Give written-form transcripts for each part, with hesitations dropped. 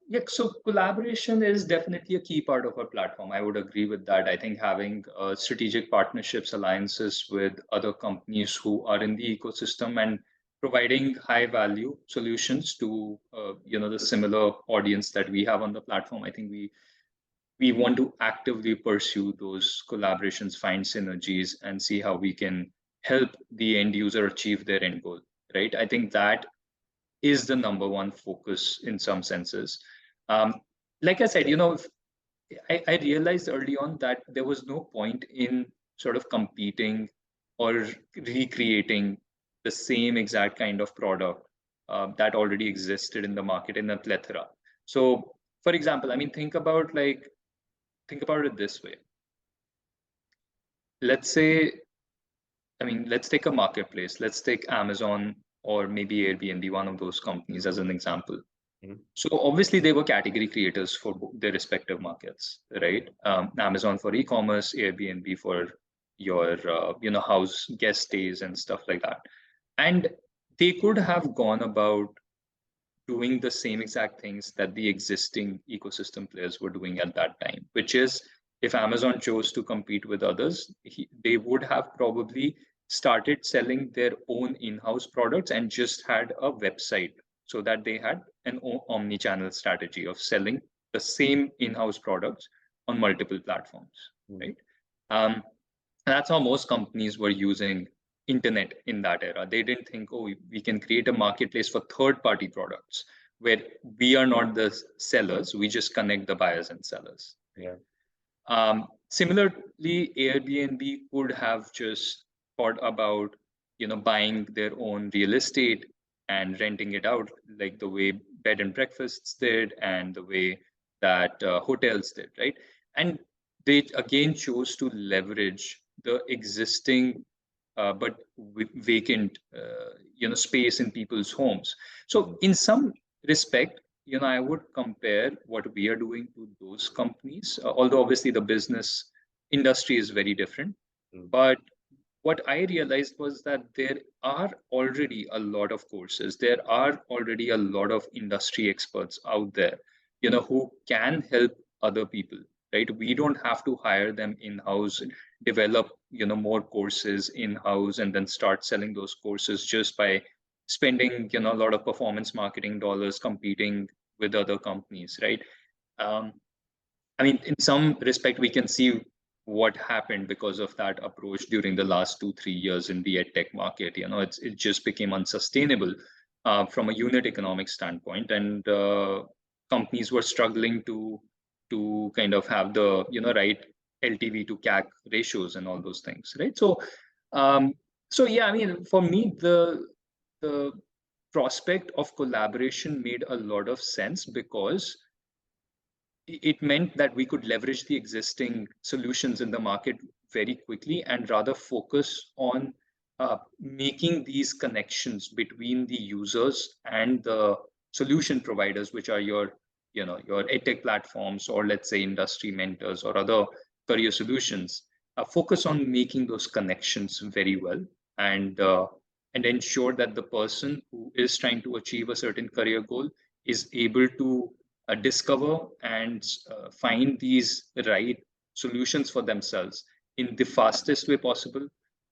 Yeah, so collaboration is definitely a key part of our platform. I would agree with that. I think having strategic partnerships, alliances with other companies who are in the ecosystem and providing high value solutions to the similar audience that we have on the platform. I think we want to actively pursue those collaborations, find synergies, and see how we can help the end user achieve their end goal. Right. I think that is the number one focus in some senses. Um, like I said, I realized early on that there was no point in sort of competing or recreating the same exact kind of product that already existed in the market in a plethora. So, for example, I mean, think about it this way. Let's say, let's take a marketplace. Let's take Amazon or maybe Airbnb, one of those companies as an example. So obviously they were category creators for their respective markets, right? Amazon for e-commerce, Airbnb for your house guest stays and stuff like that. And they could have gone about doing the same exact things that the existing ecosystem players were doing at that time, which is if Amazon chose to compete with others, they would have probably started selling their own in-house products and just had a website so that they had an omni-channel strategy of selling the same in-house products on multiple platforms, right? That's how most companies were using internet in that era. They didn't think, oh, we can create a marketplace for third-party products where we are not the sellers, we just connect the buyers and sellers. Yeah. Similarly, Airbnb could have just thought about, buying their own real estate and renting it out, like the way bed and breakfasts did and the way that hotels did, right? And they again chose to leverage the existing but vacant space in people's homes. So in some respect, I would compare what we are doing to those companies, although obviously the business industry is very different. But what I realized was that there are already a lot of courses, there are already a lot of industry experts out there, who can help other people, right? We don't have to hire them in-house, develop, more courses in-house and then start selling those courses just by spending, a lot of performance marketing dollars competing with other companies, right? In some respect, we can see what happened because of that approach during the last 2-3 years in the edtech market. It just became unsustainable from a unit economic standpoint, and companies were struggling to kind of have the right LTV to CAC ratios and all those things, right? So yeah, for me, the prospect of collaboration made a lot of sense because it meant that we could leverage the existing solutions in the market very quickly and rather focus on making these connections between the users and the solution providers, which are your edtech platforms, or let's say industry mentors or other career solutions. Focus on making those connections very well and ensure that the person who is trying to achieve a certain career goal is able to discover and find these right solutions for themselves in the fastest way possible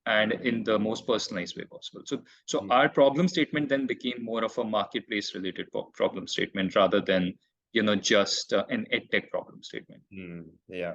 and in the most personalized way possible. So our problem statement then became more of a marketplace related problem statement rather than just an edtech problem statement. Yeah.